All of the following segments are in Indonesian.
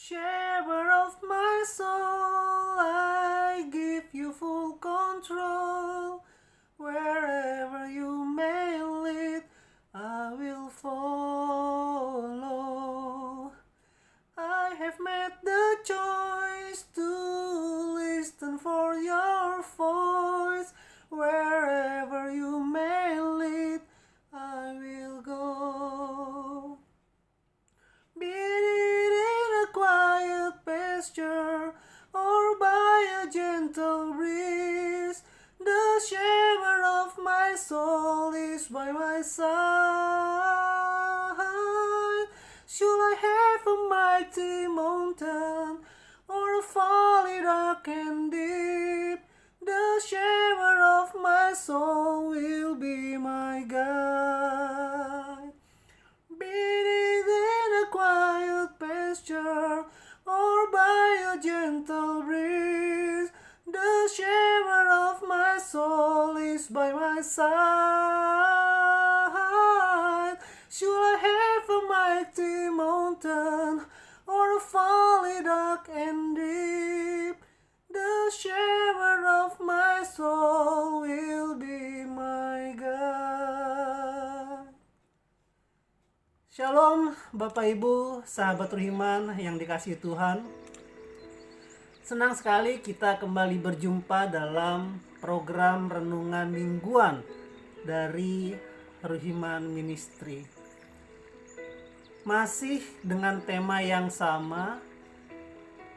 Shepherd of my soul, I give you full control. Wherever you may lead, I will follow. I have made the choice to listen for your voice. Wherever you may lead, I will go. Be it in a quiet pasture or by a gentle breeze, the shepherd of my soul is by my side. Should I have a mighty mountain or a valley dark and deep, the shepherd of my soul will be my guide. Be it in a quiet pasture or by a gentle breeze, the shepherd of my soul is by my side. Should I have a mighty mountain or a valley dark and deep, the shepherd of my soul will be my guide. Shalom Bapak Ibu, sahabat Ruhiman yang dikasihi Tuhan. Senang sekali kita kembali berjumpa dalam program renungan mingguan dari Ruhiman Ministry. Masih dengan tema yang sama,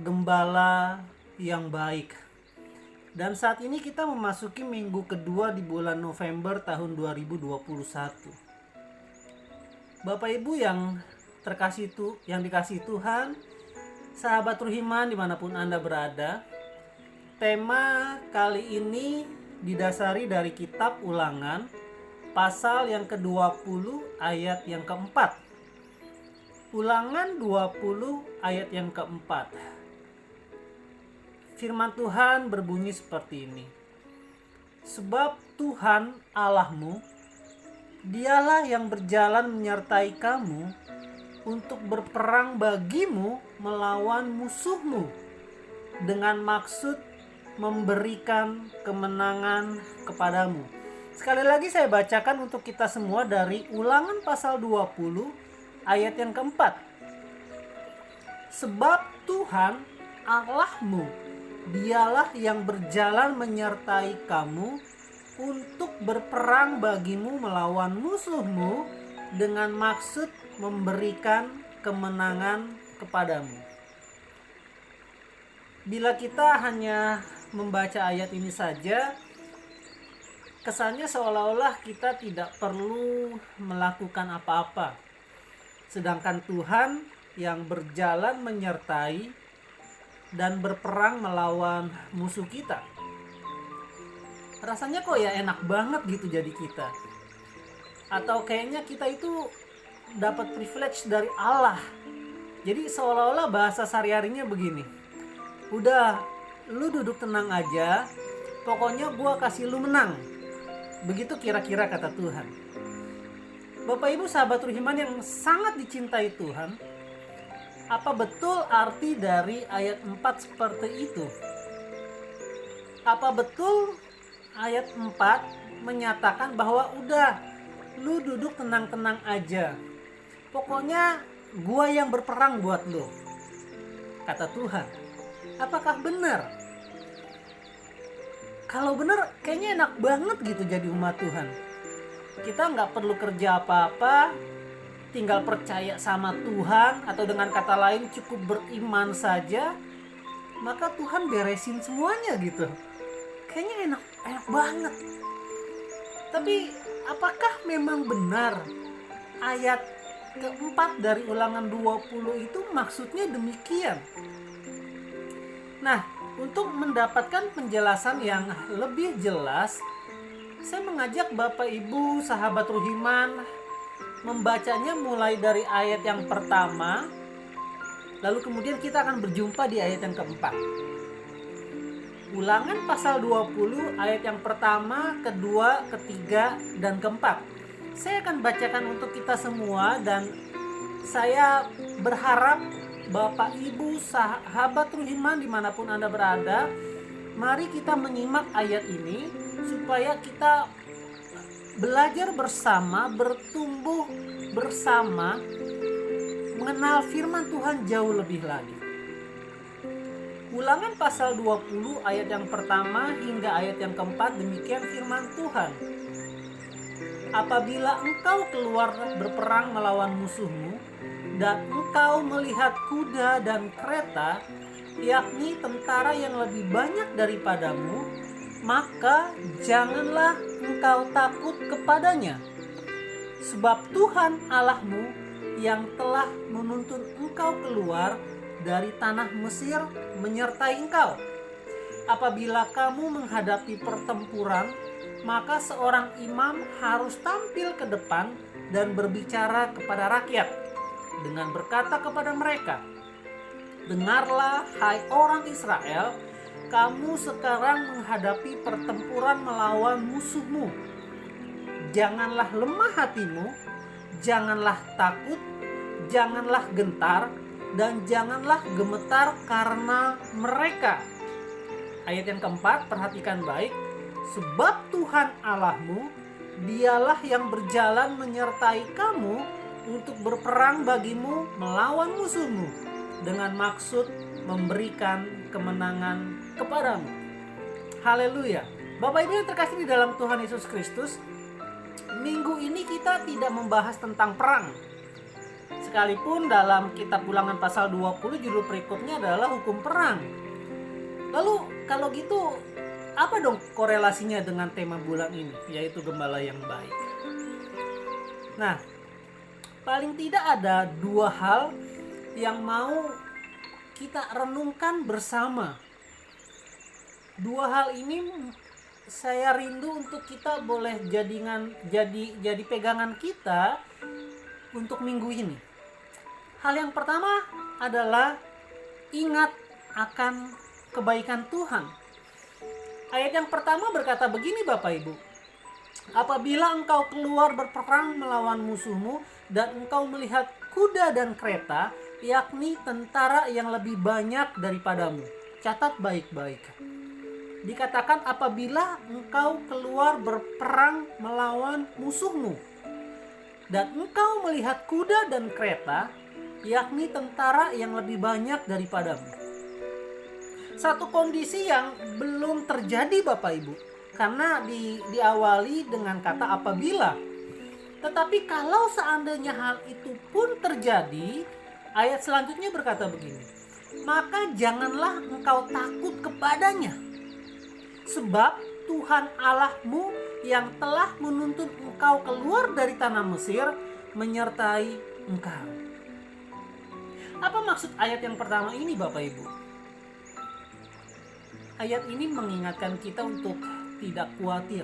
Gembala yang baik. Dan saat ini kita memasuki minggu kedua di bulan November tahun 2021. Bapak Ibu yang dikasihi Tuhan, sahabat Ruhiman dimanapun Anda berada, tema kali ini didasari dari kitab Ulangan pasal yang ke-20 ayat yang keempat. Ulangan 20 ayat yang keempat. Firman Tuhan berbunyi seperti ini. Sebab Tuhan Allahmu, Dialah yang berjalan menyertai kamu untuk berperang bagimu melawan musuhmu dengan maksud memberikan kemenangan kepadamu. Sekali lagi saya bacakan untuk kita semua dari Ulangan pasal 20 ayat yang keempat. Sebab Tuhan Allahmu, Dialah yang berjalan menyertai kamu untuk berperang bagimu melawan musuhmu dengan maksud memberikan kemenangan kepadamu. Bila kita hanya membaca ayat ini saja, kesannya seolah-olah kita tidak perlu melakukan apa-apa. Sedangkan Tuhan yang berjalan menyertai dan berperang melawan musuh kita. Rasanya kok ya enak banget gitu jadi kita. Atau kayaknya kita itu dapat privilege dari Allah. Jadi seolah-olah bahasa sehari-harinya begini. Udah, lu duduk tenang aja, pokoknya gua kasih lu menang. Begitu kira-kira kata Tuhan. Bapak Ibu sahabat Ruhiman yang sangat dicintai Tuhan, apa betul arti dari ayat 4 seperti itu? Apa betul ayat 4 menyatakan bahwa udah, lu duduk tenang-tenang aja, pokoknya gua yang berperang buat lu, kata Tuhan? Apakah benar? Kalau benar kayaknya enak banget gitu jadi umat Tuhan. Kita nggak perlu kerja apa-apa, tinggal percaya sama Tuhan, atau dengan kata lain cukup beriman saja, maka Tuhan beresin semuanya gitu. Kayaknya enak banget. Tapi apakah memang benar ayat keempat dari Ulangan 20 itu maksudnya demikian? Nah, untuk mendapatkan penjelasan yang lebih jelas, saya mengajak Bapak Ibu sahabat Ruhiman membacanya mulai dari ayat yang pertama, lalu kemudian kita akan berjumpa di ayat yang keempat. Ulangan pasal 20 ayat yang pertama, kedua, ketiga, dan keempat. Saya akan bacakan untuk kita semua dan saya berharap Bapak, Ibu, sahabat Ruhiman dimanapun Anda berada, mari kita menyimak ayat ini supaya kita belajar bersama, bertumbuh bersama, mengenal firman Tuhan jauh lebih lagi. Ulangan pasal 20 ayat yang pertama hingga ayat yang keempat, demikian firman Tuhan. Apabila engkau keluar berperang melawan musuhmu, dan engkau melihat kuda dan kereta, yakni tentara yang lebih banyak daripadamu, maka janganlah engkau takut kepadanya. Sebab Tuhan Allahmu yang telah menuntun engkau keluar dari tanah Mesir menyertai engkau. Apabila kamu menghadapi pertempuran, maka seorang imam harus tampil ke depan dan berbicara kepada rakyat dengan berkata kepada mereka, dengarlah hai orang Israel, kamu sekarang menghadapi pertempuran melawan musuhmu. Janganlah lemah hatimu, janganlah takut, janganlah gentar, dan janganlah gemetar karena mereka. Ayat yang keempat, perhatikan baik. Sebab Tuhan Allahmu, dialah yang berjalan menyertai kamu untuk berperang bagimu melawan musuhmu, dengan maksud memberikan kemenangan kepadamu. Haleluya. Bapak Ibu yang terkasih di dalam Tuhan Yesus Kristus, minggu ini kita tidak membahas tentang perang. Sekalipun dalam kitab Ulangan pasal 20 judul berikutnya adalah hukum perang. Lalu kalau gitu apa dong korelasinya dengan tema bulan ini, yaitu gembala yang baik? Nah, paling tidak ada dua hal yang mau kita renungkan bersama. Dua hal ini saya rindu untuk kita boleh jadi pegangan kita untuk minggu ini. Hal yang pertama adalah ingat akan kebaikan Tuhan. Ayat yang pertama berkata begini Bapak Ibu. Apabila engkau keluar berperang melawan musuhmu dan engkau melihat kuda dan kereta, yakni tentara yang lebih banyak daripadamu. Catat baik-baik. Dikatakan apabila engkau keluar berperang melawan musuhmu dan engkau melihat kuda dan kereta, yakni tentara yang lebih banyak daripadamu. Satu kondisi yang belum terjadi Bapak Ibu, karena diawali dengan kata apabila. Tetapi kalau seandainya hal itu pun terjadi, ayat selanjutnya berkata begini, maka janganlah engkau takut kepadanya. Sebab Tuhan Allahmu yang telah menuntun engkau keluar dari tanah Mesir menyertai engkau. Apa maksud ayat yang pertama ini Bapak Ibu? Ayat ini mengingatkan kita untuk tidak khawatir,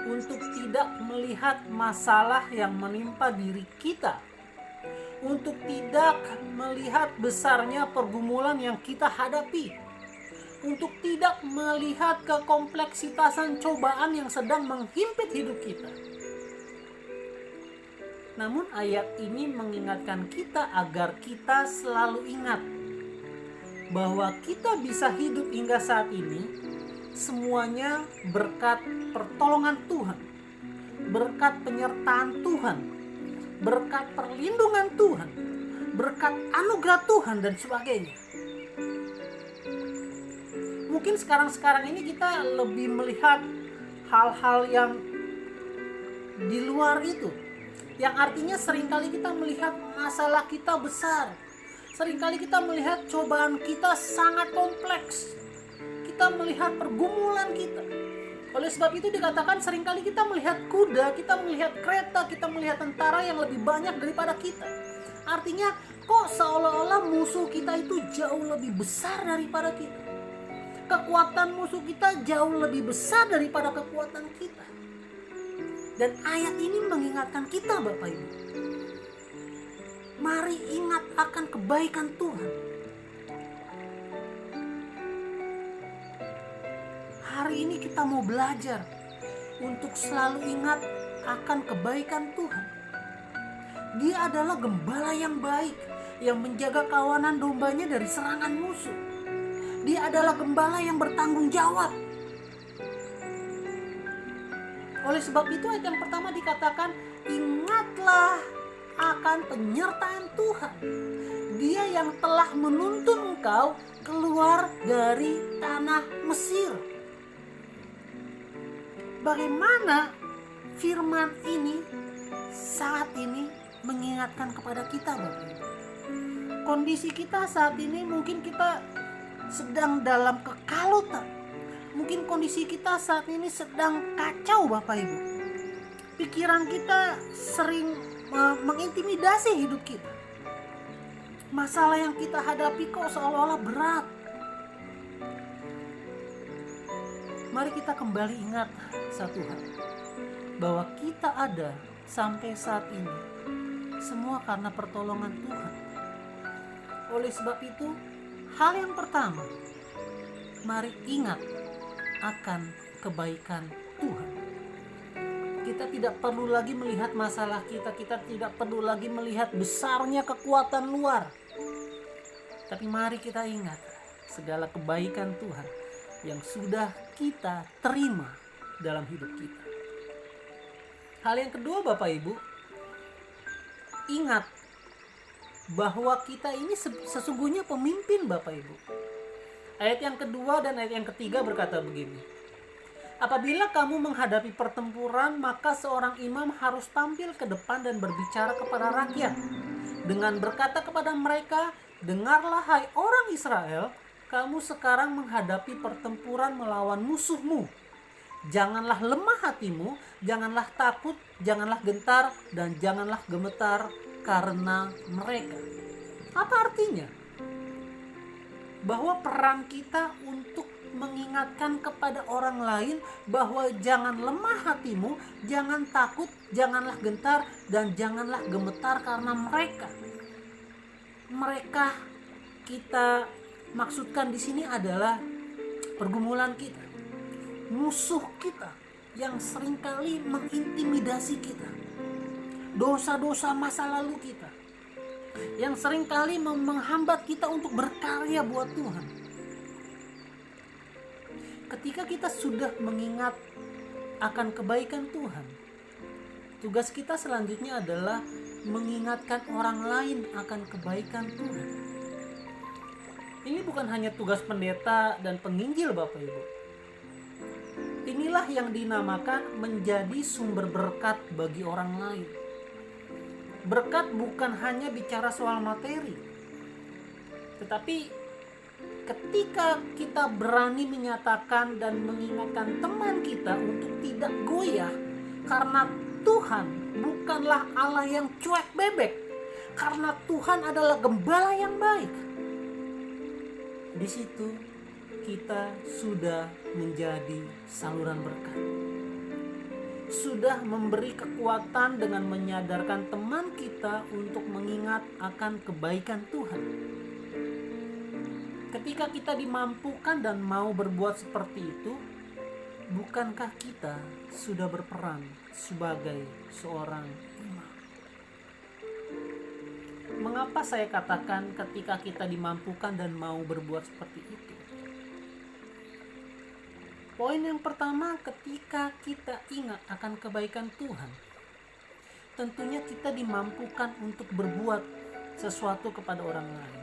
untuk tidak melihat masalah yang menimpa diri kita, untuk tidak melihat besarnya pergumulan yang kita hadapi, untuk tidak melihat kekompleksitasan cobaan yang sedang menghimpit hidup kita. Namun ayat ini mengingatkan kita agar kita selalu ingat bahwa kita bisa hidup hingga saat ini semuanya berkat pertolongan Tuhan, berkat penyertaan Tuhan, berkat perlindungan Tuhan, berkat anugerah Tuhan dan sebagainya. Mungkin sekarang ini kita lebih melihat hal-hal yang di luar itu, yang artinya seringkali kita melihat masalah kita besar. Seringkali kita melihat cobaan kita sangat kompleks. Kita melihat pergumulan kita. Oleh sebab itu dikatakan seringkali kita melihat kuda, kita melihat kereta, kita melihat tentara yang lebih banyak daripada kita. Artinya kok seolah-olah musuh kita itu jauh lebih besar daripada kita. Kekuatan musuh kita jauh lebih besar daripada kekuatan kita. Dan ayat ini mengingatkan kita Bapak Ibu. Mari ingat akan kebaikan Tuhan. Hari ini kita mau belajar untuk selalu ingat akan kebaikan Tuhan. Dia adalah gembala yang baik. yang menjaga kawanan dombanya dari serangan musuh. Dia adalah gembala yang bertanggung jawab. Oleh sebab itu ayat yang pertama dikatakan, ingatlah akan penyertaan Tuhan. Dia yang telah menuntun engkau keluar dari tanah Mesir. Bagaimana firman ini saat ini mengingatkan kepada kita, Bapak Ibu? Kondisi kita saat ini mungkin kita sedang dalam kekalutan. Mungkin kondisi kita saat ini sedang kacau, Bapak Ibu. Pikiran kita sering mengintimidasi hidup kita. Masalah yang kita hadapi kok seolah-olah berat. Mari kita kembali ingat satu hal, bahwa kita ada sampai saat ini semua karena pertolongan Tuhan. Oleh sebab itu, hal yang pertama, mari ingat akan kebaikan Tuhan. Kita tidak perlu lagi melihat masalah kita tidak perlu lagi melihat besarnya kekuatan luar. Tapi mari kita ingat segala kebaikan Tuhan yang sudah kita terima dalam hidup kita. Hal yang kedua, Bapak Ibu, ingat bahwa kita ini sesungguhnya pemimpin, Bapak Ibu. Ayat yang kedua dan ayat yang ketiga berkata begini, apabila kamu menghadapi pertempuran, maka seorang imam harus tampil ke depan dan berbicara kepada rakyat dengan berkata kepada mereka, dengarlah hai orang Israel, kamu sekarang menghadapi pertempuran melawan musuhmu. Janganlah lemah hatimu, janganlah takut, janganlah gentar, dan janganlah gemetar karena mereka. Apa artinya? Bahwa peran kita untuk mengingatkan kepada orang lain bahwa jangan lemah hatimu, jangan takut, janganlah gentar, dan janganlah gemetar karena mereka. Mereka kita maksudkan di sini adalah pergumulan kita, musuh kita yang seringkali mengintimidasi kita, dosa-dosa masa lalu kita yang seringkali menghambat kita untuk berkarya buat Tuhan. Ketika kita sudah mengingat akan kebaikan Tuhan, tugas kita selanjutnya adalah mengingatkan orang lain akan kebaikan Tuhan. Ini bukan hanya tugas pendeta dan penginjil, Bapak Ibu. Inilah yang dinamakan menjadi sumber berkat bagi orang lain. Berkat bukan hanya bicara soal materi, tetapi ketika kita berani menyatakan dan mengingatkan teman kita untuk tidak goyah, karena Tuhan bukanlah Allah yang cuek bebek, karena Tuhan adalah gembala yang baik. Di situ kita sudah menjadi saluran berkat, sudah memberi kekuatan dengan menyadarkan teman kita untuk mengingat akan kebaikan Tuhan. Ketika kita dimampukan dan mau berbuat seperti itu, bukankah kita sudah berperan sebagai seorang imam? Mengapa saya katakan ketika kita dimampukan dan mau berbuat seperti itu? Poin yang pertama, ketika kita ingat akan kebaikan Tuhan, tentunya kita dimampukan untuk berbuat sesuatu kepada orang lain.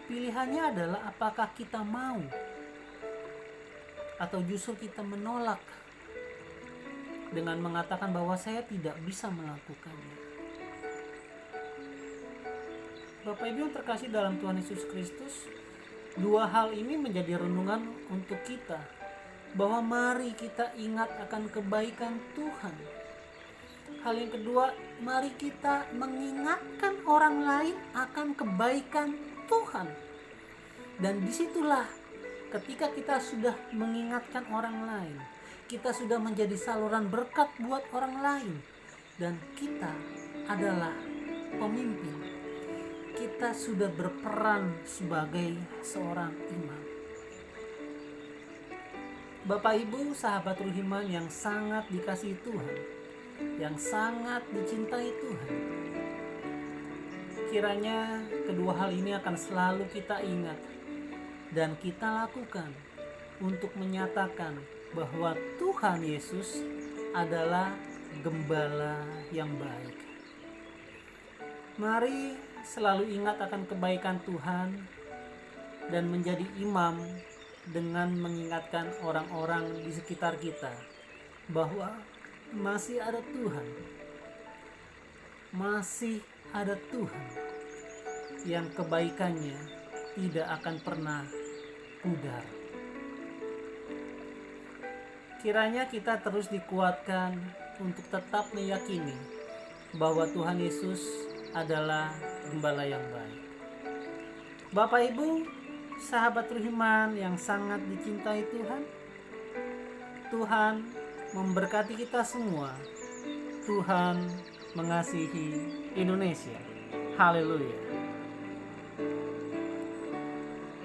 Pilihannya adalah apakah kita mau atau justru kita menolak dengan mengatakan bahwa saya tidak bisa melakukannya. Bapak Ibu yang terkasih dalam Tuhan Yesus Kristus, dua hal ini menjadi renungan untuk kita, bahwa mari kita ingat akan kebaikan Tuhan. Hal yang kedua, mari kita mengingatkan orang lain akan kebaikan Tuhan. Dan disitulah ketika kita sudah mengingatkan orang lain, kita sudah menjadi saluran berkat buat orang lain, dan kita adalah pemimpin. Kita sudah berperan sebagai seorang imam. Bapak Ibu, sahabat Ruhiman yang sangat dikasihi Tuhan, yang sangat dicintai Tuhan, Kiranya kedua hal ini akan selalu kita ingat dan kita lakukan untuk menyatakan bahwa Tuhan Yesus adalah gembala yang baik. Mari selalu ingat akan kebaikan Tuhan dan menjadi imam dengan mengingatkan orang-orang di sekitar kita bahwa masih ada Tuhan. Masih ada Tuhan yang kebaikannya tidak akan pernah pudar. Kiranya kita terus dikuatkan untuk tetap meyakini bahwa Tuhan Yesus adalah gembala yang baik. Bapak Ibu, sahabat Ruhiman yang sangat dicintai Tuhan, Tuhan memberkati kita semua. Tuhan mengasihi Indonesia. Haleluya.